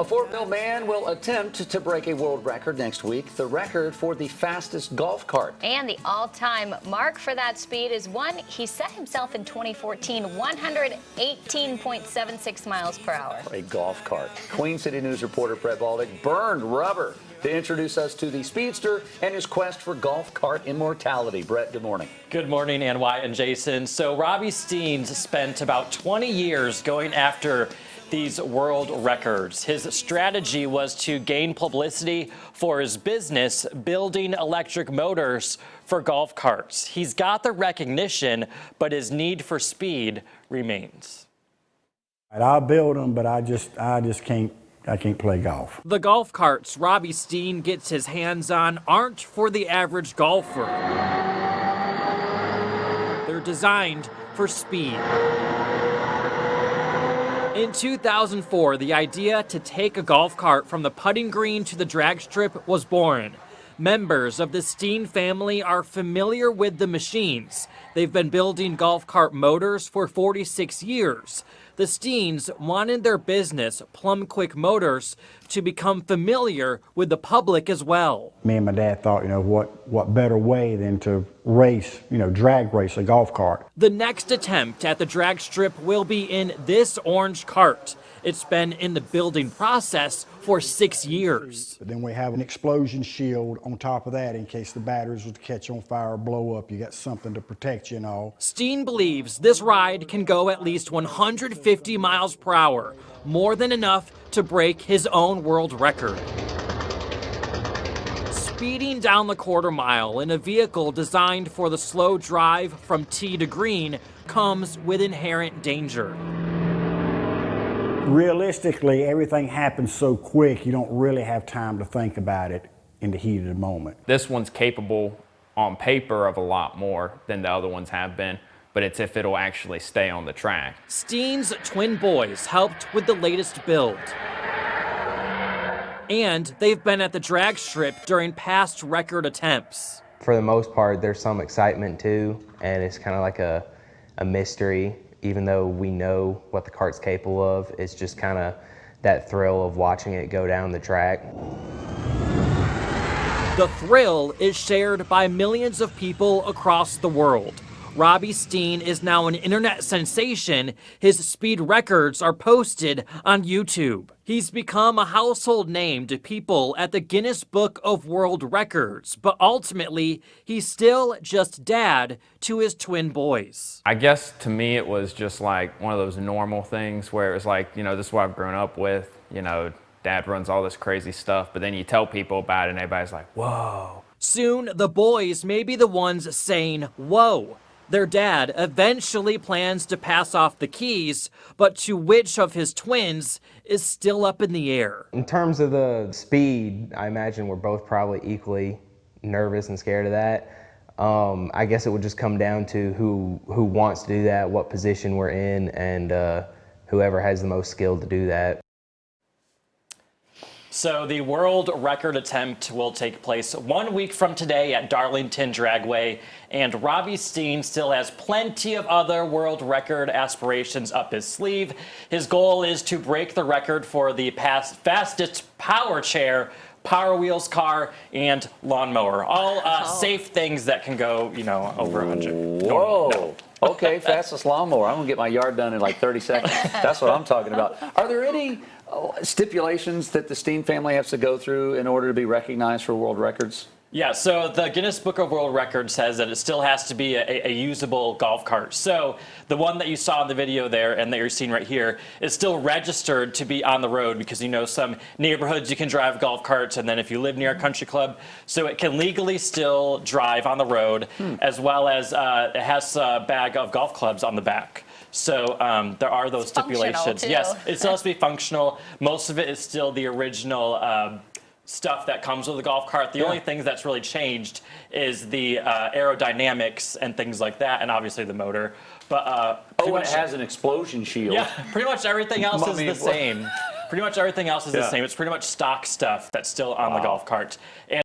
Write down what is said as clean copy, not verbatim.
A Fort Mill man will attempt to break a world record next week, the record for the fastest golf cart. And the all-time mark for that speed is one he set himself in 2014, 118.76 miles per hour. A golf cart. Queen City News reporter Brett Baldick burned rubber to introduce us to the speedster and his quest for golf cart immortality. Brett, good morning. Good morning, Ann Wyatt and Jason. So Robbie Steens spent about 20 years going after these world records. His strategy was to gain publicity for his business, building electric motors for golf carts. He's got the recognition, but his need for speed remains. I'll build them, but I just can't play golf. The golf carts Robbie Steen gets his hands on aren't for the average golfer. They're designed for speed. In 2004, the idea to take a golf cart from the putting green to the drag strip was born. Members of the Steen family are familiar with the machines. They've been building golf cart motors for 46 years. The Steens wanted their business, Plum Quick Motors, to become familiar with the public as well. Me and my dad thought, what better way than to race, drag race a golf cart. The next attempt at the drag strip will be in this orange cart. It's been in the building process for 6 years. But then we have an explosion shield on top of that in case the batteries would catch on fire or blow up. You got something to protect you and all. Steen believes this ride can go at least 150 miles per hour, more than enough to break his own world record. Speeding down the quarter mile in a vehicle designed for the slow drive from tee to green comes with inherent danger. Realistically, everything happens so quick, you don't really have time to think about it in the heat of the moment. This one's capable on paper of a lot more than the other ones have been, but it's if it'll actually stay on the track. Steen's twin boys helped with the latest build. And they've been at the drag strip during past record attempts. For the most part, there's some excitement too, and it's kind of like a mystery. Even though we know what the cart's capable of, it's just kind of that thrill of watching it go down the track. The thrill is shared by millions of people across the world. Robbie Steen is now an internet sensation. His speed records are posted on YouTube. He's become a household name to people at the Guinness Book of World Records, but ultimately, he's still just dad to his twin boys. I guess to me it was just like one of those normal things where it was like, this is what I've grown up with, dad runs all this crazy stuff, but then you tell people about it and everybody's like, whoa. Soon, the boys may be the ones saying, whoa. Their dad eventually plans to pass off the keys, but to which of his twins is still up in the air. In terms of the speed, I imagine we're both probably equally nervous and scared of that. I guess it would just come down to who wants to do that, what position we're in, and whoever has the most skill to do that. So the world record attempt will take place 1 week from today at Darlington Dragway, and Robbie Steen still has plenty of other world record aspirations up his sleeve. His goal is to break the record for the fastest power chair, Power Wheels car, and lawnmower. All safe things that can go, over 100. Whoa. No. Okay, fastest lawnmower. I'm going to get my yard done in like 30 seconds. That's what I'm talking about. Are there any stipulations that the Steen family has to go through in order to be recognized for world records? Yeah, so the Guinness Book of World Records says that it still has to be a usable golf cart. So the one that you saw in the video there and that you're seeing right here is still registered to be on the road because some neighborhoods you can drive golf carts, and then if you live near a country club, so it can legally still drive on the road, as well as it has a bag of golf clubs on the back. So there are those stipulations. Too. Yes, it still has to be functional. Most of it is still the original stuff that comes with the golf cart. The only thing that's really changed is the aerodynamics and things like that, and obviously the motor. But and it has an explosion shield. Yeah, pretty much everything else is the same. Pretty much everything else is the same. It's pretty much stock stuff that's still on the golf cart.